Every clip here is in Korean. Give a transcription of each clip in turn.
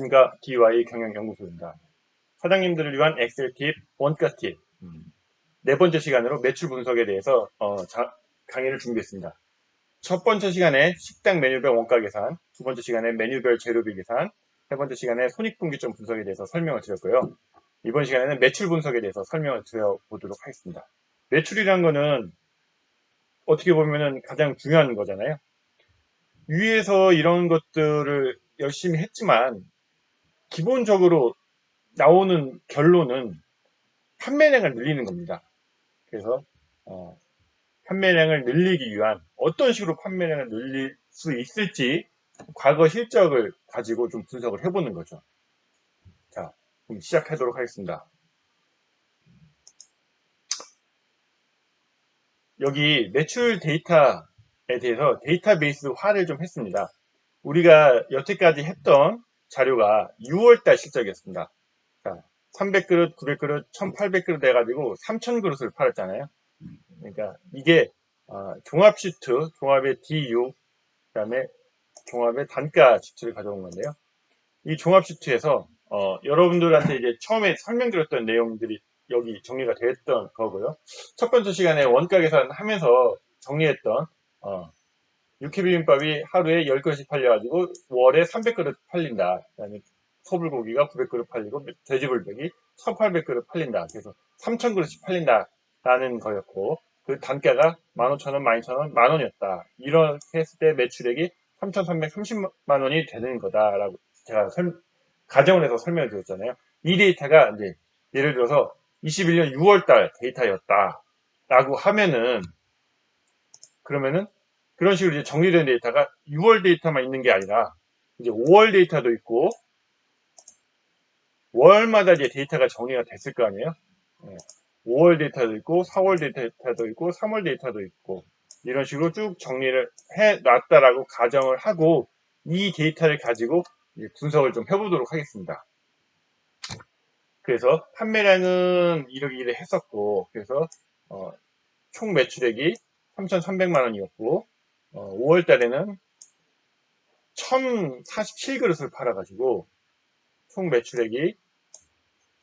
안녕하십니까. DY 경영연구소입니다. 사장님들을 위한 엑셀 팁, 원가 팁. 네 번째 시간으로 매출 분석에 대해서 강의를 준비했습니다. 첫 번째 시간에 식당 메뉴별 원가 계산, 두 번째 시간에 메뉴별 재료비 계산, 세 번째 시간에 손익분기점 분석에 대해서 설명을 드렸고요. 이번 시간에는 매출 분석에 대해서 설명을 드려보도록 하겠습니다. 매출이란 거는 어떻게 보면 가장 중요한 거잖아요. 위에서 이런 것들을 열심히 했지만 기본적으로 나오는 결론은 판매량을 늘리는 겁니다. 그래서 판매량을 늘리기 위한 어떤 식으로 판매량을 늘릴 수 있을지 과거 실적을 가지고 좀 분석을 해보는 거죠. 자, 그럼 시작하도록 하겠습니다. 여기 매출 데이터에 대해서 데이터베이스화를 좀 했습니다. 우리가 여태까지 했던 자료가 6월달 실적이었습니다. 자, 300그릇, 900그릇, 1800그릇 돼가지고 3000그릇을 팔았잖아요. 그러니까 이게 종합 시트, 종합의 D6, 그 다음에 종합의 단가 시트를 가져온 건데요. 이 종합 시트에서 여러분들한테 이제 처음에 설명드렸던 내용들이 여기 정리가 됐던 거고요. 첫 번째 시간에 원가 계산하면서 정리했던 육회비빔밥이 하루에 10그릇씩 팔려가지고 월에 300그릇 팔린다. 그다음에 소불고기가 900그릇 팔리고 돼지불백이 1800그릇 팔린다. 그래서 3000그릇씩 팔린다. 라는 거였고 그 단가가 15,000원, 12,000원, 만원이었다. 이렇게 했을 때 매출액이 3,330만원이 되는 거다라고 제가 가정을 해서 설명을 드렸잖아요. 이 데이터가 이제 예를 들어서 21년 6월달 데이터였다. 라고 하면은 그러면은 그런 식으로 이제 정리된 데이터가 6월 데이터만 있는 게 아니라 이제 5월 데이터도 있고 월마다 이제 데이터가 정리가 됐을 거 아니에요. 5월 데이터도 있고 4월 데이터도 있고 3월 데이터도 있고 이런 식으로 쭉 정리를 해 놨다라고 가정을 하고 이 데이터를 가지고 분석을 좀 해보도록 하겠습니다. 그래서 판매량은 이러기를 했었고 그래서 총 매출액이 3,300만 원이었고 5월 달에는 1,047그릇을 팔아가지고 총 매출액이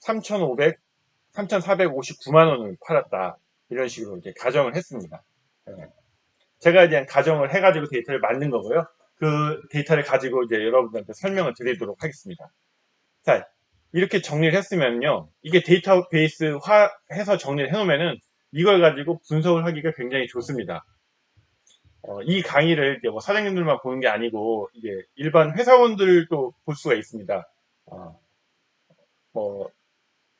3,459만 원을 팔았다. 이런 식으로 이제 가정을 했습니다. 제가 이제 가정을 해가지고 데이터를 만든 거고요. 그 데이터를 가지고 이제 여러분들한테 설명을 드리도록 하겠습니다. 자, 이렇게 정리를 했으면요. 이게 데이터베이스화 해서 정리를 해놓으면은 이걸 가지고 분석을 하기가 굉장히 좋습니다. 이 강의를 이제 뭐 사장님들만 보는 게 아니고 이게 일반 회사원들도 볼 수가 있습니다. 뭐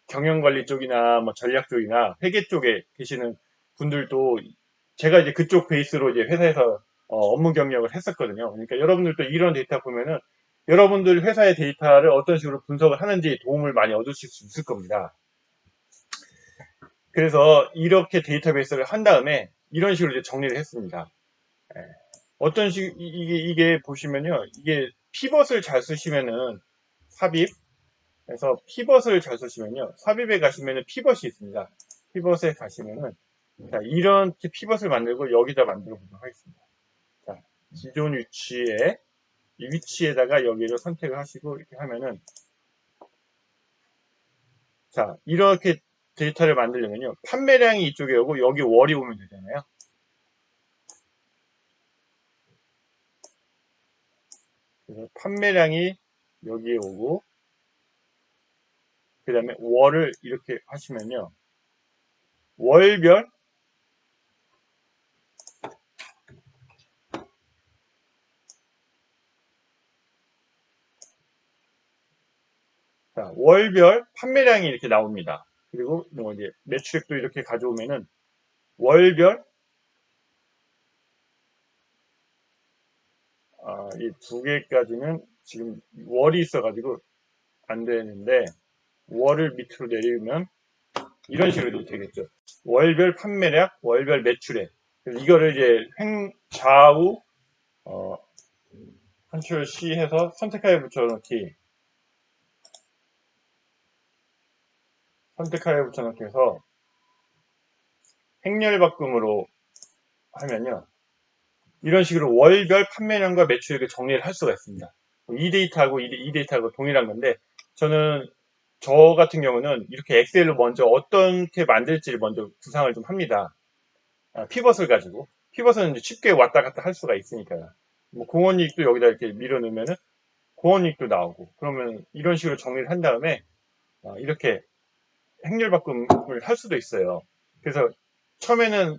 경영관리 쪽이나 뭐 전략 쪽이나 회계 쪽에 계시는 분들도 제가 이제 그쪽 베이스로 이제 회사에서 업무 경력을 했었거든요. 그러니까 여러분들도 이런 데이터 보면은 여러분들 회사의 데이터를 어떤 식으로 분석을 하는지 도움을 많이 얻으실 수 있을 겁니다. 그래서 이렇게 데이터베이스를 한 다음에 이런 식으로 이제 정리를 했습니다. 어떤 식 이게 보시면요, 이게 피벗을 잘 쓰시면은 삽입에서 피벗을 잘 쓰시면요, 삽입에 가시면은 피벗이 있습니다. 피벗에 가시면은 자, 이런 피벗을 만들고 여기다 만들어 보도록 하겠습니다. 자, 기존 위치에 이 위치에다가 여기를 선택을 하시고 이렇게 하면은 자, 이렇게 데이터를 만들려면요, 판매량이 이쪽에 오고 여기 월이 오면 되잖아요. 그래서 판매량이 여기에 오고 그 다음에 월을 이렇게 하시면요, 월별 자, 월별 판매량이 이렇게 나옵니다. 그리고 뭐 이제 매출액도 이렇게 가져오면은 월별 이 두 개까지는 지금 월이 있어가지고 안 되는데 월을 밑으로 내리면 이런 식으로 되겠죠. 월별 판매량, 월별 매출액. 이거를 이제 좌우 컨트롤 C 해서 선택하에 붙여놓기 해서 행렬 바꿈으로 하면요, 이런 식으로 월별 판매량과 매출액을 정리를 할 수가 있습니다. 이 데이터하고 이 데이터하고 동일한 건데, 저는 저 같은 경우는 이렇게 엑셀로 먼저 어떻게 만들지를 먼저 구상을 좀 합니다. 피벗을 가지고. 피벗은 이제 쉽게 왔다 갔다 할 수가 있으니까요. 뭐 공원이익도 여기다 이렇게 밀어넣으면은 공원이익도 나오고, 그러면 이런 식으로 정리를 한 다음에 이렇게 행렬바꿈을 할 수도 있어요. 그래서 처음에는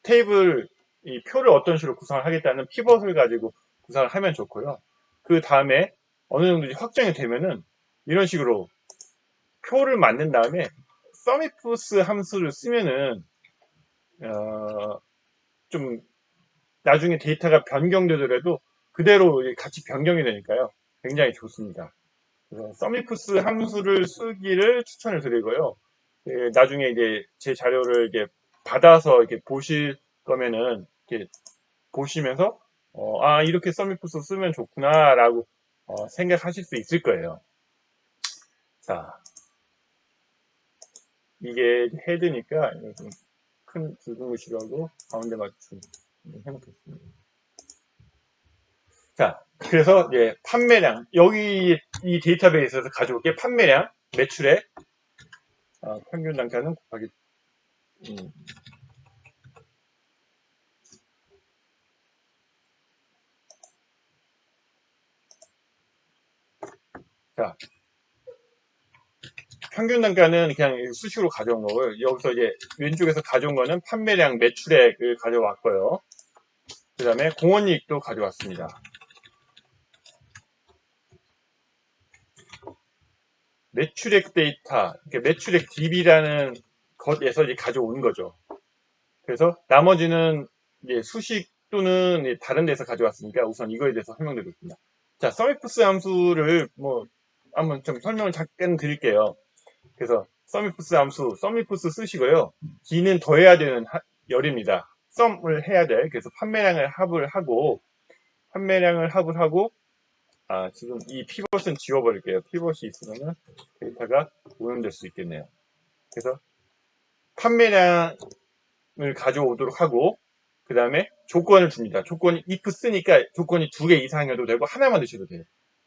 테이블 이 표를 어떤 식으로 구성을 하겠다는 피벗을 가지고 구성을 하면 좋고요. 그 다음에 어느 정도 확정이 되면은 이런 식으로 표를 만든 다음에 서미프스 함수를 쓰면은 좀 나중에 데이터가 변경되더라도 그대로 같이 변경이 되니까요. 굉장히 좋습니다. 그래서 서미프스 함수를 쓰기를 추천을 드리고요. 나중에 이제 제 자료를 이제 받아서 이렇게 보실 거면은 이렇게 보시면서 이렇게 서미프스 쓰면 좋구나라고 생각하실 수 있을 거예요. 자, 이게 헤드니까 좀 큰 굵은 글씨라고 가운데 맞춤 해놓겠습니다. 자, 그래서 이제 판매량, 여기 이 데이터베이스에서 가져올게 판매량, 매출액, 평균 단가는 곱하기 자, 평균 단가는 그냥 수식으로 가져온 거고요. 여기서 이제 왼쪽에서 가져온 거는 판매량, 매출액을 가져왔고요. 그 다음에 공원이익도 가져왔습니다. 매출액 데이터, 매출액 DB라는 것에서 이제 가져온 거죠. 그래서 나머지는 이제 수식 또는 다른 데서 가져왔으니까 우선 이거에 대해서 설명드리겠습니다. 자, 서미프스 함수를 뭐 한번 좀 설명을 잠깐 드릴게요. 그래서 서미프스 함수, 서미프스 쓰시고요. D는 더해야 되는 열입니다. 썸을 해야 돼. 그래서 판매량을 합을 하고 지금 이 피벗은 지워버릴게요. 피벗이 있으면 데이터가 오염될 수 있겠네요. 그래서 판매량을 가져오도록 하고 그 다음에 조건을 줍니다. 조건이 if 쓰니까 조건이 2개 이상이어도 되고 하나만 넣으셔도 돼요.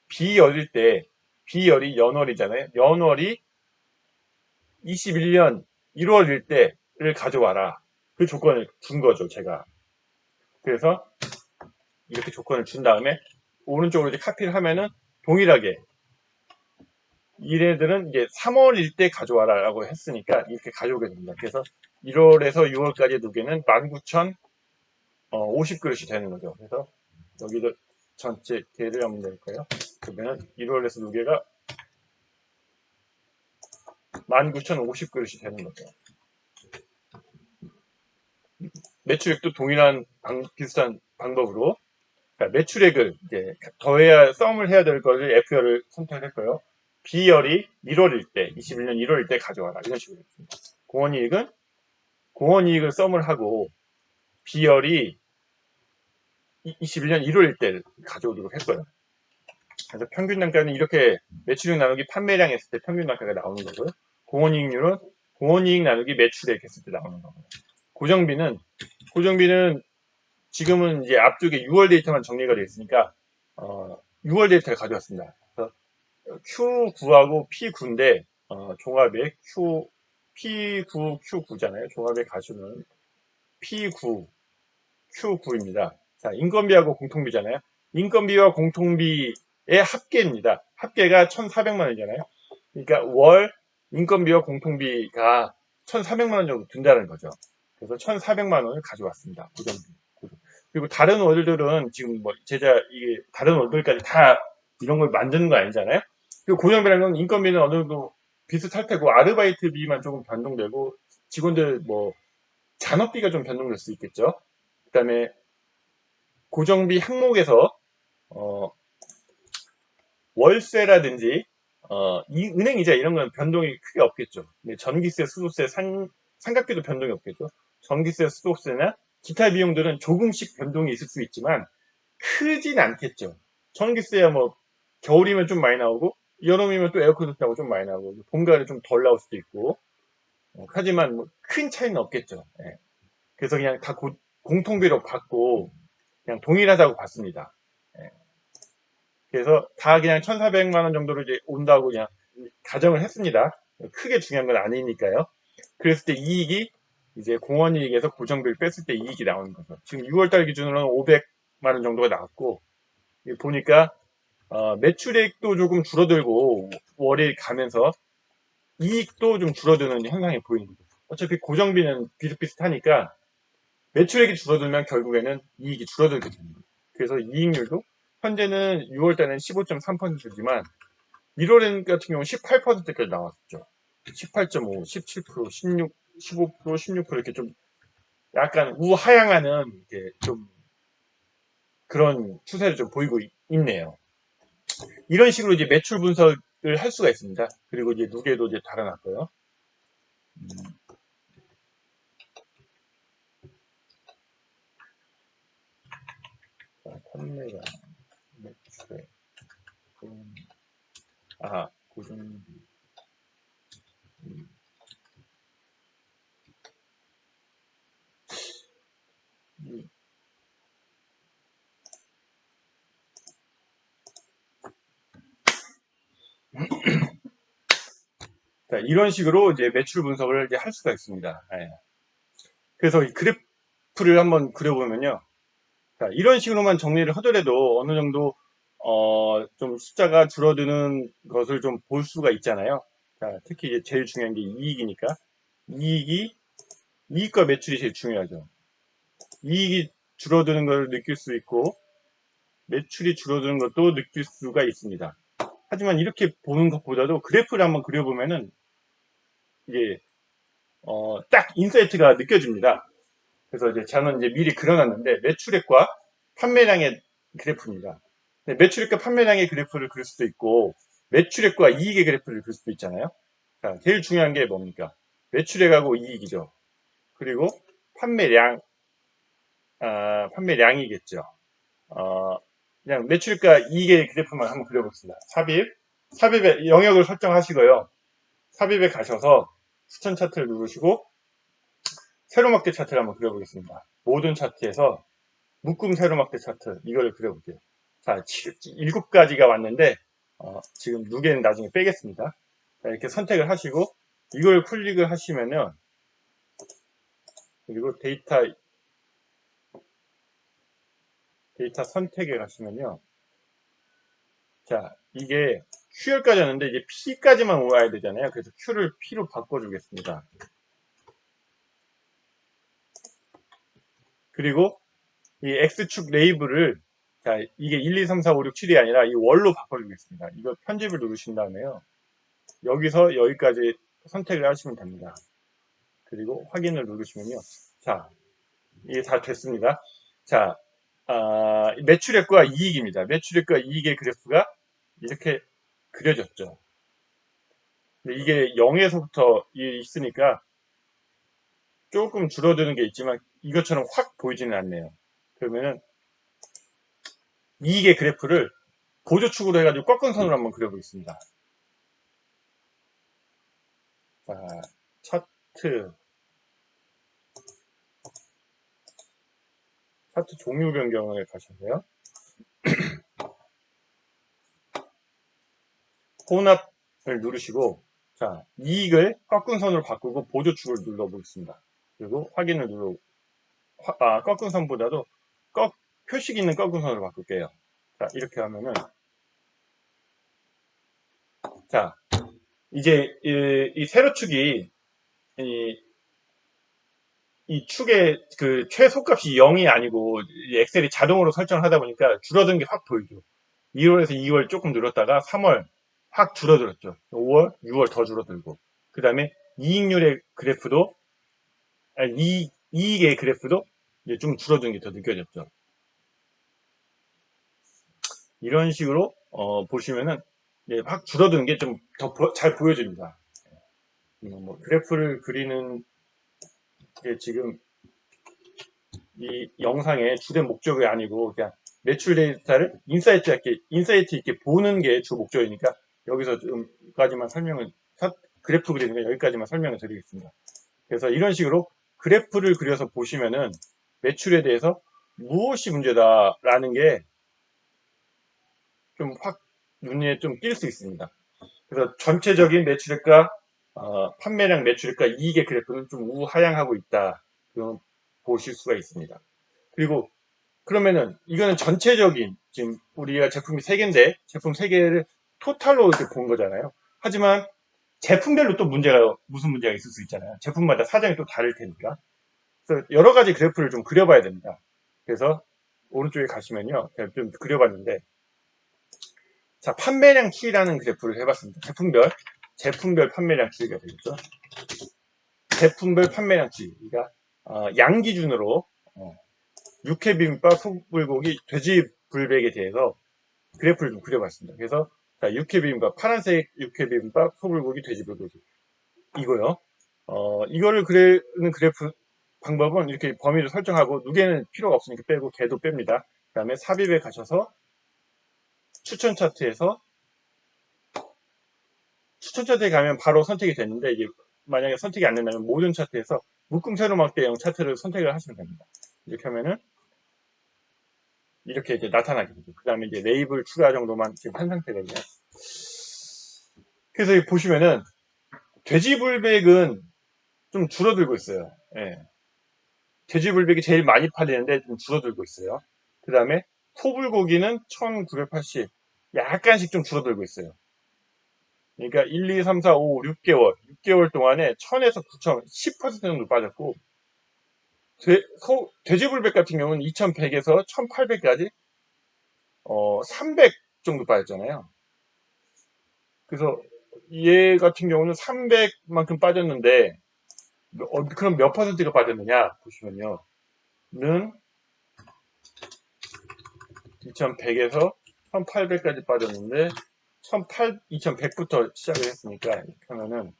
B열일 때 B열이 연월이잖아요. 연월이 21년 1월일 때를 가져와라. 그 조건을 준 거죠, 제가. 그래서 이렇게 조건을 준 다음에 오른쪽으로 이제 카피를 하면은 동일하게 얘네들은 이제 3월일 때 가져와라 라고 했으니까 이렇게 가져오게 됩니다. 그래서 1월에서 6월까지 누계는 19,050그릇이 되는 거죠. 그래서 여기도 전체 개를 한번 낼까요? 그러면 1월에서 누계가 19,050그릇이 되는 거죠. 매출액도 동일한 비슷한 방법으로 그러니까 매출액을 이제 더해야 썸을 해야 될 거를 F열을 선택했고요. B열이 1월일 때, 21년 1월일 때 가져와라. 이런 식으로 했습니다. 공원이익을 썸을 하고 B열이 21년 1월일 때 가져오도록 했어요. 그래서 평균 단가는 이렇게 매출액 나누기 판매량 했을 때 평균 단가가 나오는 거고요. 공원이익률은 공원이익 나누기 매출액 했을 때 나오는 거고요. 고정비는 지금은 이제 앞쪽에 6월 데이터만 정리가 되어 있으니까 6월 데이터를 가져왔습니다. 그래서 Q9하고 P9인데 종합액 P9, Q9잖아요. 종합액 가수는 P9, Q9입니다. 자, 인건비하고 공통비잖아요. 인건비와 공통비의 합계입니다. 합계가 1,400만 원이잖아요. 그러니까 월 인건비와 공통비가 1,400만 원 정도 든다는 거죠. 그래서 1,400만 원을 가져왔습니다. 고정비. 그리고 다른 월들은 지금 뭐 이게 다른 월들까지 다 이런 걸 만드는 거 아니잖아요. 그리고 고정비라는 건 인건비는 어느 정도 비슷할 테고 아르바이트비만 조금 변동되고 직원들 뭐 잔업비가 좀 변동될 수 있겠죠. 그다음에 고정비 항목에서 월세라든지 이 은행이자 이런 건 변동이 크게 없겠죠. 전기세, 수도세, 삼각비도 변동이 없겠죠. 전기세, 수도세나 기타 비용들은 조금씩 변동이 있을 수 있지만 크진 않겠죠. 전기세야 뭐 겨울이면 좀 많이 나오고 여름이면 또 에어컨 좋다고 좀 많이 나오고 봄, 가을에 좀 덜 나올 수도 있고 하지만 뭐큰 차이는 없겠죠. 예. 그래서 그냥 다 공통비로 받고 그냥 동일하다고 봤습니다. 예. 그래서 다 그냥 1,400만 원 정도로 이제 온다고 그냥 가정을 했습니다. 크게 중요한 건 아니니까요. 그랬을 때 이익이 이제 공원이익에서 고정비를 뺐을 때 이익이 나오는 거죠. 지금 6월달 기준으로는 500만 원 정도가 나왔고, 보니까 매출액도 조금 줄어들고 월이 가면서 이익도 좀 줄어드는 현상이 보이는 거죠. 어차피 고정비는 비슷비슷하니까 매출액이 줄어들면 결국에는 이익이 줄어들게 됩니다. 그래서 이익률도 현재는 6월달은 15.3%지만 1월 같은 경우는 18%까지 나왔죠. 18.5, 17%, 16, 15%, 16% 이렇게 좀 약간 우하향하는 좀 그런 추세를 좀 보이고 있네요. 이런 식으로 이제 매출 분석을 할 수가 있습니다. 그리고 이제 누계도 이제 달아놨고요. 자, 판매가 매출에 고정 자, 이런 식으로 이제 매출 분석을 이제 할 수가 있습니다. 예. 그래서 이 그래프를 한번 그려보면요. 자, 이런 식으로만 정리를 하더라도 어느 정도 좀 숫자가 줄어드는 것을 좀 볼 수가 있잖아요. 자, 특히 이제 제일 중요한 게 이익이니까 이익과 매출이 제일 중요하죠. 이익이 줄어드는 걸 느낄 수 있고 매출이 줄어드는 것도 느낄 수가 있습니다. 하지만 이렇게 보는 것보다도 그래프를 한번 그려보면은 이게 딱 인사이트가 느껴집니다. 그래서 이제 저는 이제 미리 그려놨는데 매출액과 판매량의 그래프입니다. 매출액과 판매량의 그래프를 그릴 수도 있고 매출액과 이익의 그래프를 그릴 수도 있잖아요. 자, 제일 중요한 게 뭡니까? 매출액하고 이익이죠. 그리고 판매량, 판매량이겠죠. 그냥 매출과 이익의 그래프만 한번 그려보겠습니다. 삽입의 영역을 설정하시고요. 삽입에 가셔서 추천 차트를 누르시고 세로막대 차트를 한번 그려보겠습니다. 모든 차트에서 묶음 세로막대 차트 이걸 그려볼게요. 자, 7가지가 왔는데 지금 누계는 나중에 빼겠습니다. 자, 이렇게 선택을 하시고 이걸 클릭을 하시면요. 그리고 데이터 선택에 가시면요. 자, 이게 Q열까지 왔는데 이제 P까지만 와야 되잖아요. 그래서 Q를 P로 바꿔주겠습니다. 그리고 이 X축 레이블을 자, 이게 1, 2, 3, 4, 5, 6, 7이 아니라 이 월로 바꿔주겠습니다. 이거 편집을 누르신 다음에요. 여기서 여기까지 선택을 하시면 됩니다. 그리고 확인을 누르시면요. 자, 이게 다 됐습니다. 자, 매출액과 이익입니다. 매출액과 이익의 그래프가 이렇게 그려졌죠. 근데 이게 0에서부터 있으니까 조금 줄어드는 게 있지만 이것처럼 확 보이지는 않네요. 그러면은 이익의 그래프를 보조축으로 해가지고 꺾은 선으로 한번 그려보겠습니다. 자, 차트 종류 변경을 가셔서요. 혼합을 누르시고 자, 이익을 꺾은 선으로 바꾸고 보조축을 눌러보겠습니다. 그리고 확인을 누르고 꺾은 선보다도 표식 있는 꺾은 선으로 바꿀게요. 자, 이렇게 하면은 자, 이제 이 세로축이 이 축의 그 최소값이 0이 아니고 엑셀이 자동으로 설정을 하다 보니까 줄어든 게 확 보이죠. 1월에서 2월 조금 늘었다가 3월 확 줄어들었죠. 5월, 6월 더 줄어들고 그 다음에 이익률의 그래프도 이익의 그래프도 이제 좀 줄어든 게 더 느껴졌죠. 이런 식으로 보시면은 확 줄어드는 게 좀 더 잘 보여집니다. 뭐 그래프를 그리는 게 지금 이 영상의 주된 목적이 아니고 그냥 매출 데이터를 인사이트 있게 보는 게 주 목적이니까 여기서 좀까지만 그래프 그리는 거 여기까지만 설명을 드리겠습니다. 그래서 이런 식으로 그래프를 그려서 보시면은 매출에 대해서 무엇이 문제다라는 게 좀 확 눈에 좀 띌 수 있습니다. 그래서 전체적인 매출액과 판매량, 매출액과 이익의 그래프는 좀 우하향하고 있다. 그런 보실 수가 있습니다. 그리고 그러면은 이거는 전체적인 지금 우리가 제품이 3개인데 제품 3개를 토탈로 이렇게 본 거잖아요. 하지만 제품별로 또 무슨 문제가 있을 수 있잖아요. 제품마다 사정이 또 다를 테니까. 그래서 여러 가지 그래프를 좀 그려봐야 됩니다. 그래서 오른쪽에 가시면요. 제가 좀 그려봤는데, 자, 판매량 추이라는 그래프를 해봤습니다. 제품별 판매량 추이가 되겠죠. 제품별 판매량 추이. 그러니까 양 기준으로 육회 비빔밥, 소불고기, 돼지 불백에 대해서 그래프를 좀 그려봤습니다. 그래서 자, 육회 비빔밥, 파란색 육회 비빔밥, 소불고기, 돼지 불고기 이거요. 이거를 그리는 그래프 방법은 이렇게 범위를 설정하고 누계는 필요가 없으니까 빼고 개도 뺍니다. 그 다음에 삽입에 가셔서 추천 차트에서 추천 차트에 가면 바로 선택이 되는데 이게 만약에 선택이 안 된다면 모든 차트에서 묶음 세로막대형 차트를 선택을 하시면 됩니다. 이렇게 하면은 이렇게 이제 나타나게 되죠. 그 다음에 이제 레이블 추가 정도만 지금 한 상태거든요. 그래서 보시면은 돼지불백은 좀 줄어들고 있어요. 예. 돼지불백이 제일 많이 팔리는데 좀 줄어들고 있어요. 그 다음에 소불고기는 1980 약간씩 좀 줄어들고 있어요. 그러니까 1, 2, 3, 4, 5, 6개월 동안에 1000에서 9000, 10% 정도 빠졌고 돼지불백 같은 경우는 2100에서 1800까지 300 정도 빠졌잖아요. 그래서 얘 같은 경우는 300만큼 빠졌는데 그럼 몇 퍼센트가 빠졌느냐 보시면요. 는 2100에서 1800까지 빠졌는데 2100부터 시작을 했으니까 이렇게 하면은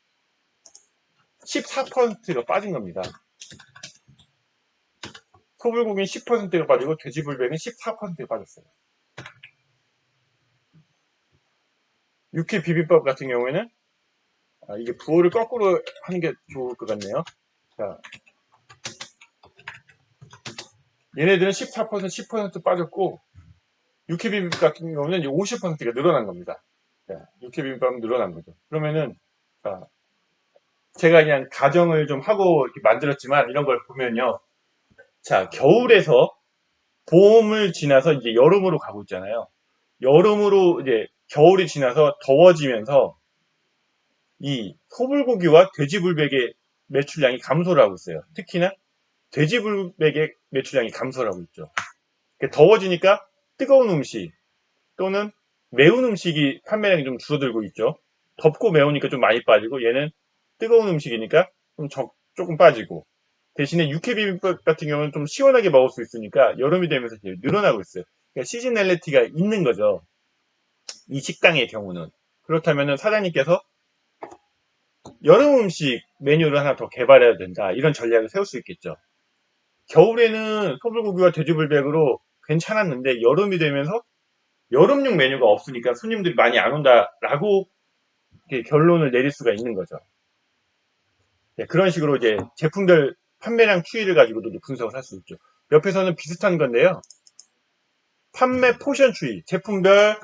14%가 빠진 겁니다. 소불고기는 10%가 빠지고 돼지불백은 14%가 빠졌어요. 육회 비빔밥 같은 경우에는 이게 부호를 거꾸로 하는 게 좋을 것 같네요. 자, 얘네들은 14%, 10% 빠졌고 육회 비빔밥 같은 경우는 이제 50%가 늘어난 겁니다. 자, 육회 비빔밥은 늘어난 거죠. 그러면은 자, 제가 그냥 가정을 좀 하고 이렇게 만들었지만 이런 걸 보면요. 자, 겨울에서 봄을 지나서 이제 여름으로 가고 있잖아요. 여름으로 이제 겨울이 지나서 더워지면서 이 소불고기와 돼지불백의 매출량이 감소를 하고 있어요. 특히나 돼지불백의 매출량이 감소를 하고 있죠. 더워지니까 뜨거운 음식 또는 매운 음식이 판매량이 좀 줄어들고 있죠. 덥고 매우니까 좀 많이 빠지고 얘는 뜨거운 음식이니까 조금 빠지고 대신에 육회 비빔밥 같은 경우는 좀 시원하게 먹을 수 있으니까 여름이 되면서 늘어나고 있어요. 그러니까 시즈널리티가 있는 거죠. 이 식당의 경우는. 그렇다면 사장님께서 여름 음식 메뉴를 하나 더 개발해야 된다. 이런 전략을 세울 수 있겠죠. 겨울에는 소불고기와 돼지불백으로 괜찮았는데 여름이 되면서 여름용 메뉴가 없으니까 손님들이 많이 안 온다라고 결론을 내릴 수가 있는 거죠. 네, 그런 식으로 이제 제품별 판매량 추이를 가지고도 분석을 할 수 있죠. 옆에서는 비슷한 건데요. 판매 포션 추이, 제품별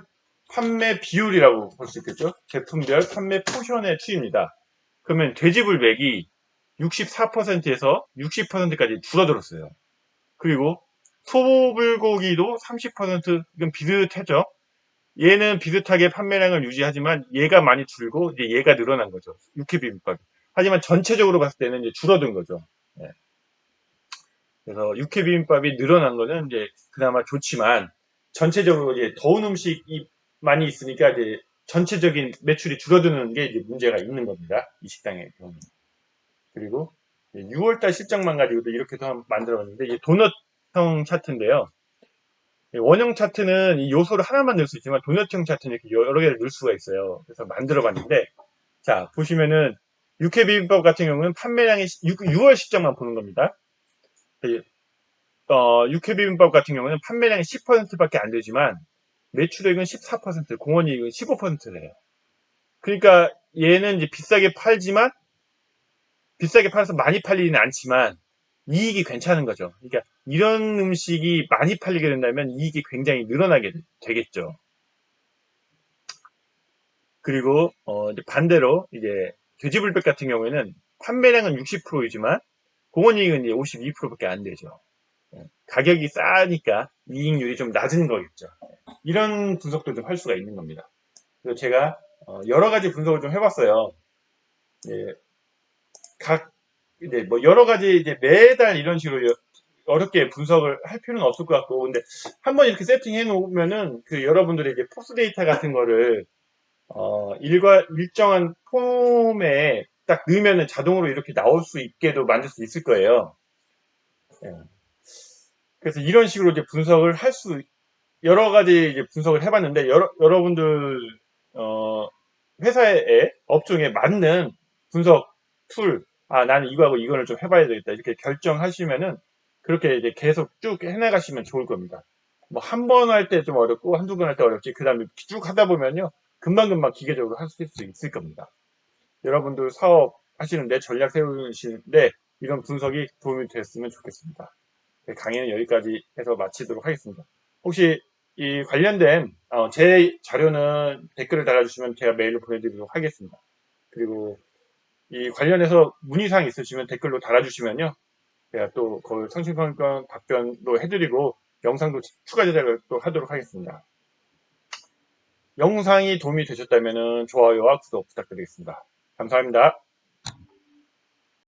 판매 비율이라고 볼 수 있겠죠. 제품별 판매 포션의 추이입니다. 그러면 돼지불백이 64%에서 60%까지 줄어들었어요. 그리고 소불고기도 30%, 이건 비슷하죠. 얘는 비슷하게 판매량을 유지하지만 얘가 많이 줄고 이제 얘가 늘어난 거죠. 육회 비빔밥. 하지만 전체적으로 봤을 때는 이제 줄어든 거죠. 네. 그래서 육회 비빔밥이 늘어난 거는 이제 그나마 좋지만 전체적으로 이제 더운 음식이 많이 있으니까 이제 전체적인 매출이 줄어드는 게 이제 문제가 있는 겁니다. 이 식당의 경우는. 그리고 6월달 실적만 가지고도 이렇게도 한번 만들어봤는데 이게 도넛형 차트인데요. 원형 차트는 이 요소를 하나만 넣을 수 있지만 도넛형 차트는 이렇게 여러 개를 넣을 수가 있어요. 그래서 만들어봤는데 자 보시면은 육회 비빔밥 같은 경우는 판매량이 6월 실적만 보는 겁니다. 육회 비빔밥 같은 경우는 판매량이 10%밖에 안 되지만 매출액은 14%, 공원이익은 15%래요. 그러니까 얘는 이제 비싸게 팔지만 비싸게 팔아서 많이 팔리지는 않지만 이익이 괜찮은 거죠. 그러니까 이런 음식이 많이 팔리게 된다면 이익이 굉장히 늘어나게 되겠죠. 그리고 이제 반대로 이제 돼지불백 같은 경우에는 판매량은 60%이지만 공원이익은 이제 52%밖에 안 되죠. 가격이 싸니까 이익률이 좀 낮은 거겠죠. 이런 분석도 좀 할 수가 있는 겁니다. 그래서 제가 여러 가지 분석을 좀 해봤어요. 예, 각 이제 뭐 여러 가지 이제 매달 이런 식으로 어렵게 분석을 할 필요는 없을 것 같고, 근데 한번 이렇게 세팅해 놓으면은 그 여러분들이 이제 포스 데이터 같은 거를 일정한 폼에 딱 넣으면은 자동으로 이렇게 나올 수 있게도 만들 수 있을 거예요. 예. 그래서 이런 식으로 이제 분석을 여러 가지 이제 분석을 해봤는데, 여러분들, 회사의 업종에 맞는 분석 툴, 나는 이거하고 이거를 좀 해봐야 되겠다. 이렇게 결정하시면은, 그렇게 이제 계속 쭉 해나가시면 좋을 겁니다. 뭐, 한 번 할 때 좀 어렵고, 한두 번 할 때 어렵지. 그 다음에 쭉 하다 보면요, 금방금방 기계적으로 할 수 있을 겁니다. 여러분들 사업 하시는데, 전략 세우시는데, 이런 분석이 도움이 됐으면 좋겠습니다. 강의는 여기까지 해서 마치도록 하겠습니다. 혹시 이 관련된 제 자료는 댓글을 달아주시면 제가 메일로 보내드리도록 하겠습니다. 그리고 이 관련해서 문의사항 있으시면 댓글로 달아주시면요, 제가 또 그 성심성의권 답변도 해드리고 영상도 추가 제작을 또 하도록 하겠습니다. 영상이 도움이 되셨다면 좋아요와 구독 부탁드리겠습니다. 감사합니다.